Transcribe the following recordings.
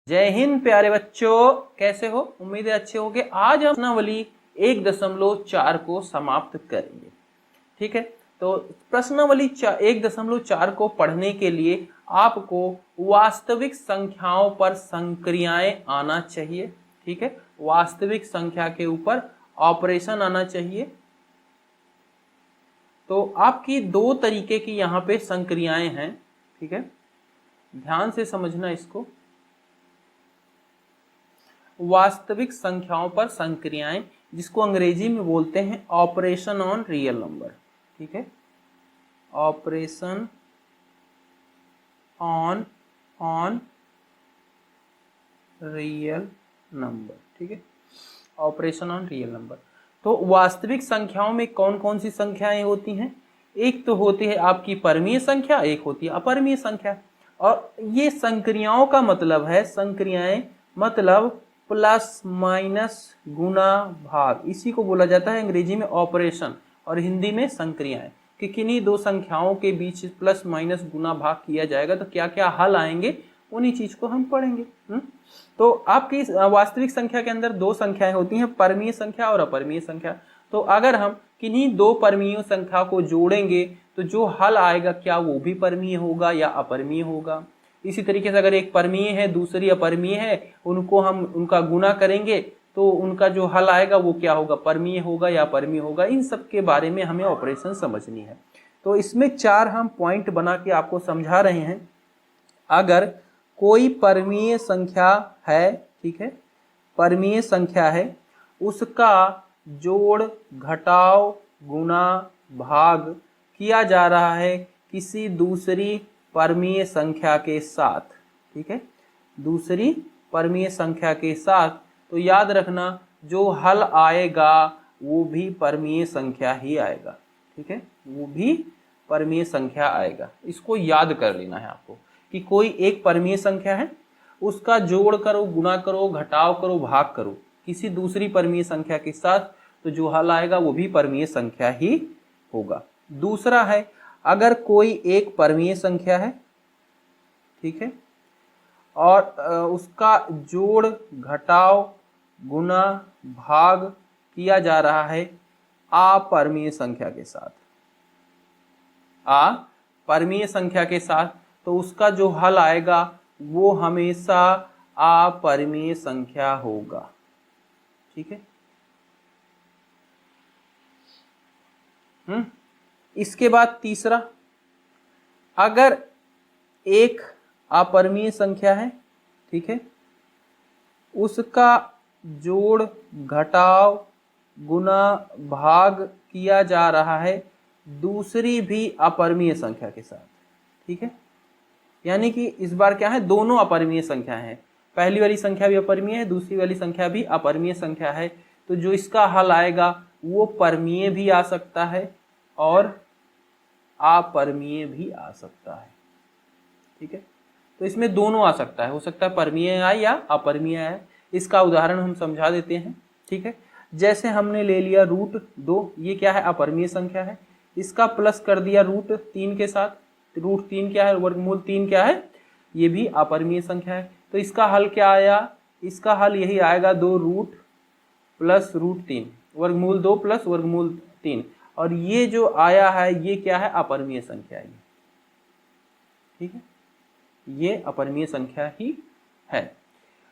जय हिंद प्यारे बच्चों, कैसे हो? उम्मीद है अच्छे होगे। आज हम प्रश्नावली 1.4 को समाप्त करेंगे। ठीक है, तो प्रश्नावली 1.4 को पढ़ने के लिए आपको वास्तविक संख्याओं पर संक्रियाएं आना चाहिए। ठीक है, वास्तविक संख्या के ऊपर ऑपरेशन आना चाहिए। तो आपकी दो तरीके की यहाँ पे संक्रियाएं हैं। ठीक है, ध्यान से समझना इसको। वास्तविक संख्याओं पर संक्रियाएं, जिसको अंग्रेजी में बोलते हैं ऑपरेशन ऑन रियल नंबर। ठीक है, ऑपरेशन ऑन रियल नंबर। ठीक है, ऑपरेशन ऑन रियल नंबर। तो वास्तविक संख्याओं में कौन कौन सी संख्याएं होती हैं? एक तो होती है आपकी परमीय संख्या, एक होती है अपरमीय संख्या। और ये संक्रियाओं का मतलब है, संक्रियाएं मतलब प्लस माइनस गुना भाग, इसी को बोला जाता है अंग्रेजी में ऑपरेशन और हिंदी में संक्रियाएं। कि किन्हीं दो संख्याओं के बीच प्लस माइनस गुना भाग किया जाएगा तो क्या क्या हल आएंगे, उन्हीं चीज को हम पढ़ेंगे। तो आपकी वास्तविक संख्या के अंदर दो संख्याएं होती हैं, परमीय संख्या और अपरमीय संख्या। तो अगर हम किन्हीं दो परमीय संख्या को जोड़ेंगे तो जो हल आएगा क्या वो भी परमीय होगा या अपरमीय होगा। इसी तरीके से अगर एक परमीय है दूसरी अपरमीय है, उनको हम उनका गुना करेंगे तो उनका जो हल आएगा वो क्या होगा, परमीय होगा या अपरमीय होगा। इन सब के बारे में हमें ऑपरेशन समझनी है। तो इसमें 4 हम पॉइंट बना के आपको समझा रहे हैं। अगर कोई परमीय संख्या है, ठीक है, परमीय संख्या है, उसका जोड़ घटाव गुना भाग किया जा रहा है किसी दूसरी परमीय संख्या के साथ। ठीक है, दूसरी परमीय संख्या के साथ, तो याद रखना जो हल आएगा वो भी परमीय संख्या ही आएगा। ठीक है, वो भी परमीय संख्या आएगा। इसको याद कर लेना है आपको कि कोई एक परमीय संख्या है, उसका जोड़ करो गुना करो घटाव करो भाग करो किसी दूसरी परमीय संख्या के साथ, तो जो हल आएगा वो भी परमीय संख्या ही होगा। दूसरा है, अगर कोई एक परमीय संख्या है, ठीक है, और उसका जोड़ घटाव गुना भाग किया जा रहा है अपरमीय संख्या के साथ, अपरमीय संख्या के साथ, तो उसका जो हल आएगा वो हमेशा अपरमीय संख्या होगा। ठीक है, इसके बाद तीसरा, अगर एक अपरमीय संख्या है, ठीक है, उसका जोड़ घटाव गुना भाग किया जा रहा है दूसरी भी अपरमीय संख्या के साथ। ठीक है, यानी कि इस बार क्या है, दोनों अपरमीय संख्या है, पहली वाली संख्या भी अपरमीय है, दूसरी वाली संख्या भी अपरमीय संख्या है। तो जो इसका हल आएगा वो परमीय भी आ सकता है और अपरमीय भी आ सकता है। ठीक है, तो इसमें दोनों आ सकता है, हो सकता है परमीय आए या अपरमीय आए। इसका उदाहरण हम समझा देते हैं। ठीक है, जैसे हमने ले लिया √2, ये क्या है, अपरमीय संख्या है, इसका प्लस कर दिया √3 के साथ। √3 क्या है, वर्गमूल 3 क्या है, ये भी अपरमीय संख्या है। तो इसका हल क्या आया, इसका हल यही आएगा 2√, प्लस √3, वर्गमूल 2 प्लस वर्गमूल 3, और ये जो आया है ये क्या है, अपरमीय संख्या है। ठीक है, ये अपरमीय संख्या ही है।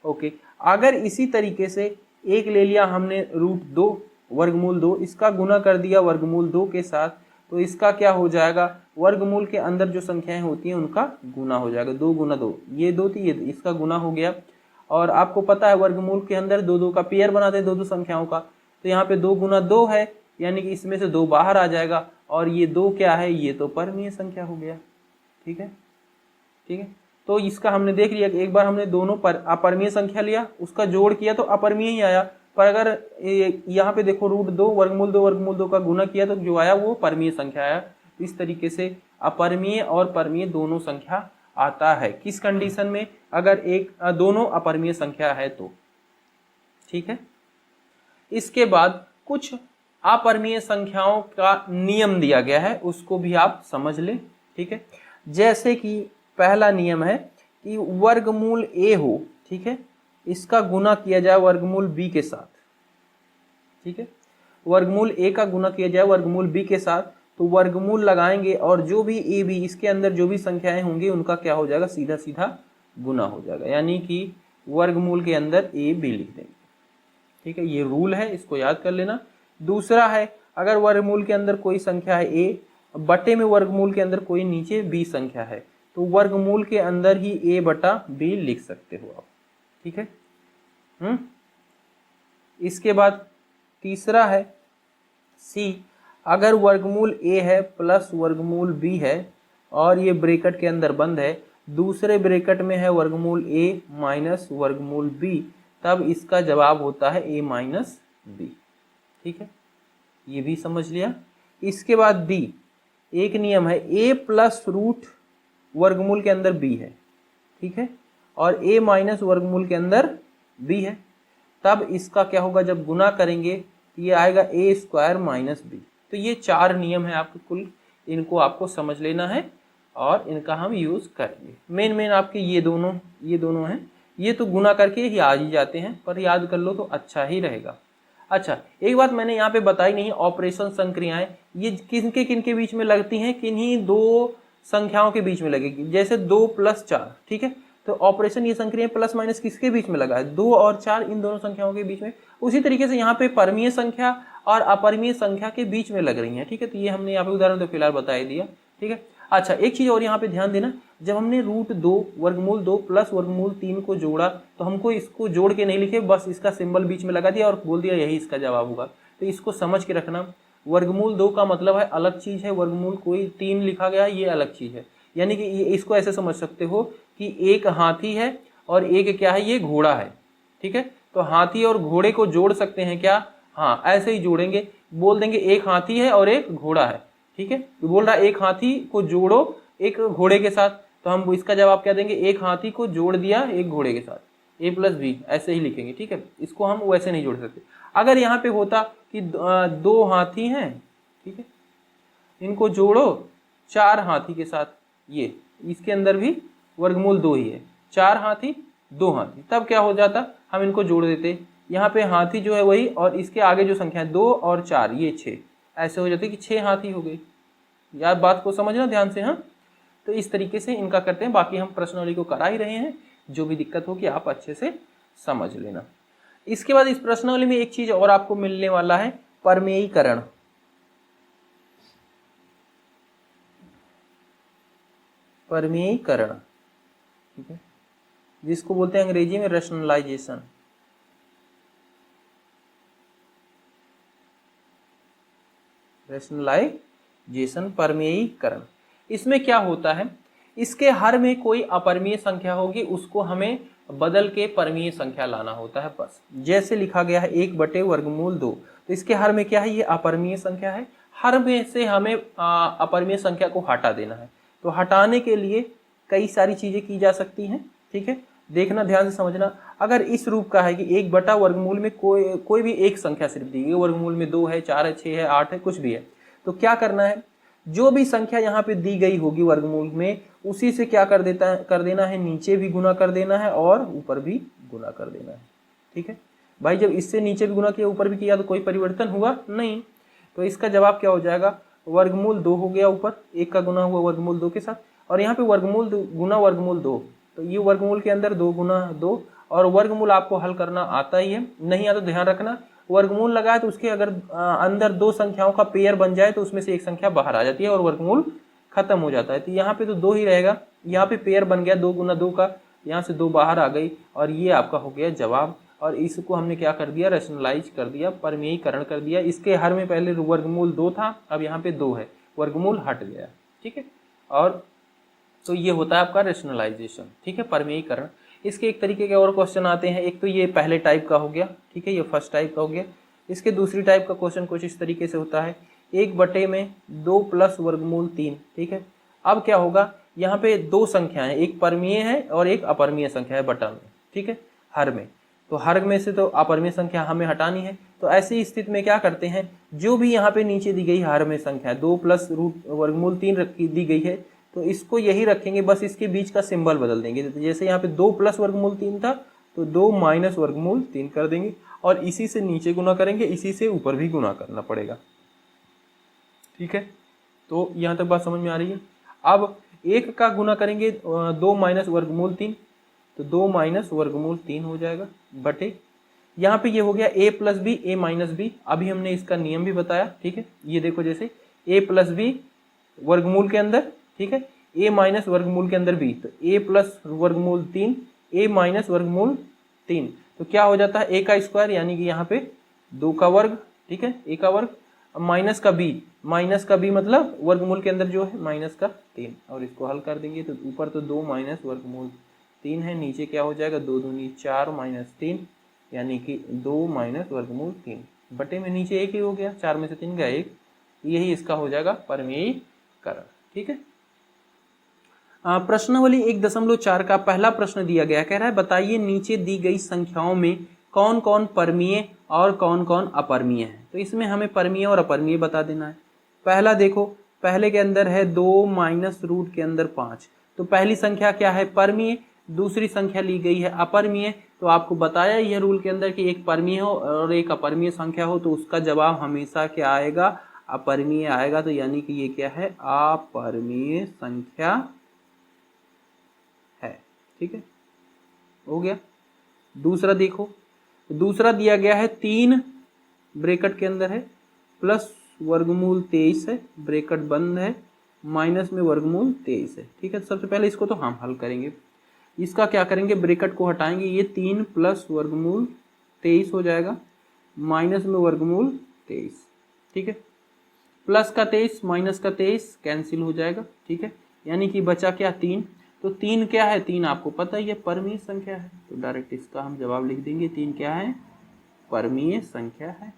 ओके, अगर इसी तरीके से एक ले लिया हमने √2 वर्गमूल 2, इसका गुना कर दिया वर्गमूल 2 के साथ, तो इसका क्या हो जाएगा, वर्गमूल के अंदर जो संख्याएं होती हैं उनका गुना हो जाएगा। 2 गुना 2, ये 2 थी, ये इसका गुना हो गया। और आपको पता है वर्गमूल के अंदर 2 का पेयर बनाते हैं, 2 संख्याओं का, तो यहाँ पे 2 गुना 2 है, यानी कि इसमें से 2 बाहर आ जाएगा, और ये 2 क्या है, ये तो परमीय संख्या हो गया। ठीक है, ठीक है, तो इसका हमने देख लिया कि एक बार हमने दोनों पर अपरमीय संख्या लिया, उसका जोड़ किया तो अपरमीय ही आया। पर अगर यहाँ पे देखो √2 वर्गमूल 2 का गुना किया तो जो आया वो परमीय संख्या आया। इस तरीके से अपरमीय और परमीय दोनों संख्या आता है। किस कंडीशन में, अगर दोनों अपरमीय संख्या है तो। ठीक है, इसके बाद कुछ अपरमीय संख्याओं का नियम दिया गया है, उसको भी आप समझ लें। ठीक है, जैसे कि पहला नियम है कि वर्गमूल a हो, ठीक है, इसका गुना किया जाए वर्गमूल b के साथ, ठीक है, वर्गमूल a का गुना किया जाए वर्गमूल b के साथ, तो वर्गमूल लगाएंगे और जो भी a b इसके अंदर जो भी संख्याएं होंगी उनका क्या हो जाएगा, सीधा सीधा गुना हो जाएगा, यानी कि वर्गमूल के अंदर a b लिख देंगे। ठीक है, ये रूल है, इसको याद कर लेना। दूसरा है, अगर वर्गमूल के अंदर कोई संख्या है a, बटे में वर्गमूल के अंदर कोई नीचे b संख्या है, तो वर्गमूल के अंदर ही a बटा b लिख सकते हो आप। ठीक है, इसके बाद तीसरा है c, अगर वर्गमूल a है प्लस वर्गमूल b है और ये ब्रैकेट के अंदर बंद है, दूसरे ब्रैकेट में है वर्गमूल a माइनस वर्गमूल b, तब इसका जवाब होता है a माइनस b। ठीक है, ये भी समझ लिया। इसके बाद d, एक नियम है, a प्लस रूट वर्गमूल के अंदर b है, ठीक है, और a माइनस वर्गमूल के अंदर b है, तब इसका क्या होगा, जब गुना करेंगे तो ये आएगा a स्क्वायर माइनस b। तो ये 4 नियम है आपके कुल, इनको आपको समझ लेना है और इनका हम यूज करेंगे। मेन आपके ये दोनों हैं, ये तो गुना करके ही आ ही जाते हैं, पर याद कर लो तो अच्छा ही रहेगा। अच्छा, एक बात मैंने यहाँ पे बताई नहीं, ऑपरेशन संक्रियाएं ये किनके बीच में लगती हैं, किन्हीं दो संख्याओं के बीच में लगेगी, जैसे 2 प्लस 4। ठीक है, तो ऑपरेशन ये संक्रियाएं प्लस माइनस किसके बीच में लगा है, 2 और 4, इन दोनों संख्याओं के बीच में। उसी तरीके से यहाँ पे परमीय संख्या और अपरिमेय संख्या के बीच में लग रही है। ठीक है, तो ये हमने यहाँ पे उदाहरण तो फिलहाल बता ही दिया। ठीक है, अच्छा एक चीज और यहाँ पे ध्यान देना, जब हमने रूट 2 वर्गमूल 2 प्लस वर्गमूल 3 को जोड़ा, तो हमको इसको जोड़ के नहीं लिखे, बस इसका सिंबल बीच में लगा दिया और बोल दिया यही इसका जवाब होगा। तो इसको समझ के रखना, वर्गमूल 2 का मतलब है अलग चीज है, वर्गमूल कोई 3 लिखा गया ये अलग चीज है। यानी कि इसको ऐसे समझ सकते हो कि एक हाथी है और एक क्या है, ये घोड़ा है। ठीक है, तो हाथी और घोड़े को जोड़ सकते हैं क्या, हाँ ऐसे ही जोड़ेंगे, बोल देंगे एक हाथी है और एक घोड़ा है। ठीक है, तो बोल रहा है एक हाथी को जोड़ो एक घोड़े के साथ, तो हम इसका जवाब क्या देंगे, एक हाथी को जोड़ दिया एक घोड़े के साथ, a प्लस बी, ऐसे ही लिखेंगे। ठीक है, इसको हम वैसे नहीं जोड़ सकते। अगर यहाँ पे होता कि 2 हाथी हैं, ठीक है, इनको जोड़ो 4 हाथी के साथ, ये इसके अंदर भी वर्गमूल 2 ही है, 4 हाथी 2 हाथी, तब क्या हो जाता, हम इनको जोड़ देते। यहाँ पे हाथी जो है वही, और इसके आगे जो संख्या है 2 और 4 ये 6, ऐसे हो जाते कि 6 हाथी हो गए। यार बात को समझना ध्यान से। हाँ, तो इस तरीके से इनका करते हैं, बाकी हम प्रश्नावली को करा ही रहे हैं, जो भी दिक्कत हो कि आप अच्छे से समझ लेना। इसके बाद इस प्रश्नावली में एक चीज और आपको मिलने वाला है, परमेयीकरण। परमेयीकरण, ठीक है, जिसको बोलते हैं अंग्रेजी में रैशनलाइजेशन। रैशनलाइजेशन, परमेयीकरण। इसमें क्या होता है, इसके हर में कोई अपरिमेय संख्या होगी, उसको हमें बदल के परिमेय संख्या लाना होता है बस। जैसे लिखा गया है 1 बटे वर्गमूल 2, तो इसके हर में क्या है, ये अपरिमेय संख्या है, हर में से हमें अपरिमेय संख्या को हटा देना है। तो हटाने के लिए कई सारी चीजें की जा सकती हैं। ठीक है, देखना ध्यान से समझना। अगर इस रूप का है कि 1 बटा वर्गमूल में कोई भी एक संख्या सिर्फ दी गई, वर्गमूल में 2 है, 4 है, 6 है, 8 है, कुछ भी है, तो क्या करना है, जो भी संख्या यहाँ पे दी गई होगी वर्गमूल में, उसी से क्या कर देना है, नीचे भी गुना कर देना है और ऊपर भी गुना कर देना है। ठीक है भाई, जब इससे नीचे भी गुना किया ऊपर भी किया तो कोई परिवर्तन हुआ नहीं, तो इसका जवाब क्या हो जाएगा, वर्गमूल 2 हो गया, ऊपर 1 का गुना हुआ वर्गमूल 2 के साथ, और यहाँ पे वर्गमूल गुना वर्गमूल 2, तो ये वर्गमूल के अंदर 2 गुना 2, और वर्गमूल आपको हल करना आता ही है, नहीं आता तो ध्यान रखना, वर्गमूल लगाए तो उसके अगर अंदर 2 संख्याओं का पेयर बन जाए तो उसमें से एक संख्या बाहर आ जाती है और वर्गमूल खत्म हो जाता है। तो यहाँ पे तो 2 ही रहेगा, यहाँ पे पेयर बन गया 2 गुना 2 का, यहाँ से 2 बाहर आ गई और ये आपका हो गया जवाब। और इसको हमने क्या कर दिया, रैशनलाइज कर दिया, परमेयीकरण कर दिया। इसके हर में पहले वर्गमूल 2 था, अब यहाँ पे 2 है, वर्गमूल हट गया। ठीक है, और तो ये होता है आपका रैशनलाइजेशन। ठीक है, परमेयीकरण। इसके एक तरीके के और क्वेश्चन आते हैं, एक तो ये पहले टाइप का हो गया, ठीक है, ये फर्स्ट टाइप का हो गया। इसके दूसरी टाइप का क्वेश्चन कुछ इस तरीके से होता है, 1 बटे में 2 प्लस वर्गमूल 3। ठीक है, अब क्या होगा, यहाँ पे 2 संख्याएं, एक परमीय है और एक अपरमीय संख्या है बटा में। ठीक है, हर में, तो हर में से तो अपरमीय संख्या हमें हटानी है, तो ऐसी स्थिति में क्या करते हैं, जो भी यहाँ पे नीचे दी गई हर में संख्या 2 प्लस रूट वर्गमूल 3 दी गई है, तो इसको यही रखेंगे, बस इसके बीच का सिंबल बदल देंगे। जैसे यहाँ पे 2 प्लस वर्गमूल 3 था, तो 2 माइनस वर्गमूल 3 कर देंगे और इसी से नीचे गुना करेंगे, इसी से ऊपर भी गुना करना पड़ेगा। ठीक है, तो यहाँ तक बात समझ में आ रही है। अब 1 का गुना करेंगे 2 माइनस वर्गमूल 3, तो 2 माइनस वर्गमूल 3 हो जाएगा बटे यहाँ पे ये हो गया a plus b a minus b. अभी हमने इसका नियम भी बताया। ठीक है, ये देखो जैसे a प्लस बी वर्गमूल के अंदर, ठीक है, a माइनस वर्गमूल के अंदर b, तो a प्लस वर्गमूल 3 a माइनस वर्गमूल 3, तो क्या हो जाता है a का स्क्वायर यानी कि यहाँ पे 2 का वर्ग। ठीक है, a का वर्ग माइनस का b मतलब वर्गमूल के अंदर जो है माइनस का 3, और इसको हल कर देंगे तो ऊपर तो 2 माइनस वर्गमूल 3 है, नीचे क्या हो जाएगा 2 दूनी 4 माइनस 3 यानी कि 2 माइनस वर्गमूल 3 बटे में नीचे 1 ही हो गया, 4 में से 3 गया 1, यही इसका हो जाएगा परमेयीकरण। ठीक है, प्रश्नावली 1.4 का पहला प्रश्न दिया गया, कह रहा है बताइए नीचे दी गई संख्याओं में कौन कौन परमीय और कौन कौन अपरमीय है। तो इसमें हमें परमीय और अपरमीय बता देना है। पहला देखो, पहले के अंदर है 2 माइनस रूट के अंदर 5, तो पहली संख्या क्या है परमीय, दूसरी संख्या ली गई है अपरमीय। तो आपको बताया यह रूल के अंदर कि एक परमीय हो और एक अपरमीय संख्या हो तो उसका जवाब हमेशा क्या आएगा, अपरमीय आएगा। तो यानी कि ये क्या है, अपरमीय संख्या है। ठीक है, हो गया। दूसरा देखो, दूसरा दिया गया है 3 ब्रैकेट के अंदर है प्लस वर्गमूल 23 है, ब्रैकेट बंद है, माइनस में वर्गमूल 23 है। ठीक है, सबसे पहले इसको तो हम हल करेंगे। इसका क्या करेंगे, ब्रैकेट को हटाएंगे, ये 3 प्लस वर्गमूल 23 हो जाएगा, माइनस में वर्गमूल 23। ठीक है, प्लस का 23 माइनस का 23 कैंसिल हो जाएगा। ठीक है, यानी कि बचा क्या 3, तो 3 क्या है, 3 आपको पता ही है परमीय संख्या है, तो डायरेक्ट इसका हम जवाब लिख देंगे 3 क्या है, परमीय संख्या है।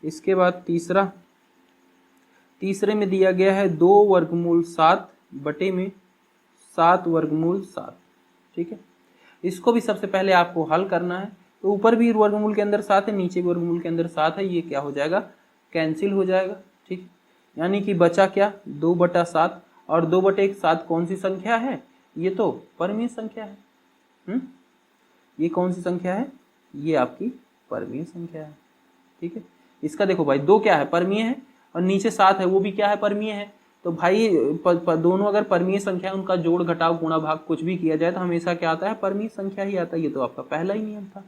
इसके बाद तीसरे में दिया गया है 2 वर्गमूल 7 बटे में 7 वर्गमूल 7। ठीक है, इसको भी सबसे पहले आपको हल करना है। तो ऊपर भी वर्गमूल के अंदर 7 है, नीचे वर्गमूल के अंदर 7 है, ये क्या हो जाएगा, कैंसिल हो जाएगा। ठीक, यानी कि बचा क्या 2/7, और 2/7 कौन सी संख्या है, ये तो परमीय संख्या है। ये कौन सी संख्या है, ये आपकी परमीय संख्या है। ठीक है, इसका देखो भाई 2 क्या है परमीय है और नीचे 7 है वो भी क्या है परमीय है। तो भाई दोनों अगर परमीय संख्या उनका जोड़ घटाव गुणा भाग कुछ भी किया जाए तो हमेशा क्या आता है, परमीय संख्या ही आता है। ये तो आपका पहला ही नियम था।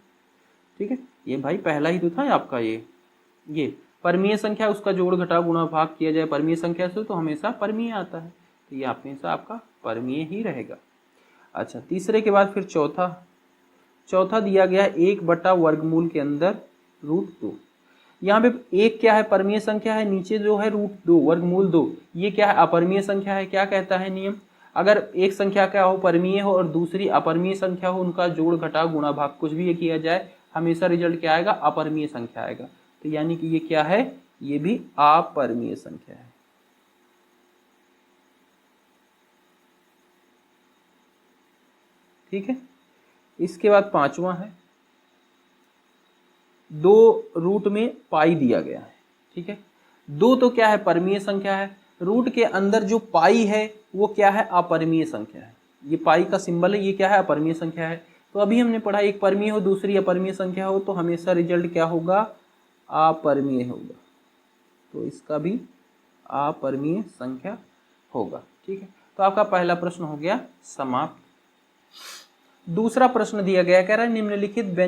ठीक है, ये भाई पहला ही तो था आपका, ये परमीय संख्या उसका जोड़ घटाव गुणा भाग किया जाए परमीय संख्या से तो हमेशा परमीय आता है, तो ये हमेशा आपका परमीय ही रहेगा। अच्छा, तीसरे के बाद फिर चौथा दिया गया 1/वर्गमूल के अंदर √2। यहाँ पे 1 क्या है, परमीय संख्या है, नीचे जो है √2 वर्गमूल 2, ये क्या है, अपरमीय संख्या है। क्या कहता है नियम, अगर एक संख्या क्या हो परमीय हो और दूसरी अपरमीय संख्या हो, उनका जोड़ घटाव गुणा भाग कुछ भी किया जाए हमेशा रिजल्ट क्या आएगा, अपरमीय संख्या आएगा। तो यानी कि ये क्या है, ये भी अपरमीय संख्या है। ठीक है, इसके बाद पांचवा है 2 रूट में पाई दिया गया है। ठीक है, 2 तो क्या है, परमीय संख्या है, रूट के अंदर जो पाई है वो क्या है, अपरमीय संख्या है। ये पाई का सिंबल है, ये क्या है, अपरमीय संख्या है। तो अभी हमने पढ़ा एक परमीय हो दूसरी अपरमीय संख्या हो तो हमेशा रिजल्ट क्या होगा, अपरमीय होगा। तो इसका भी अपरमीय संख्या होगा। ठीक है, तो आपका पहला प्रश्न हो गया समाप्त। दूसरा प्रश्न दिया गया, कह रहा है निम्नलिखित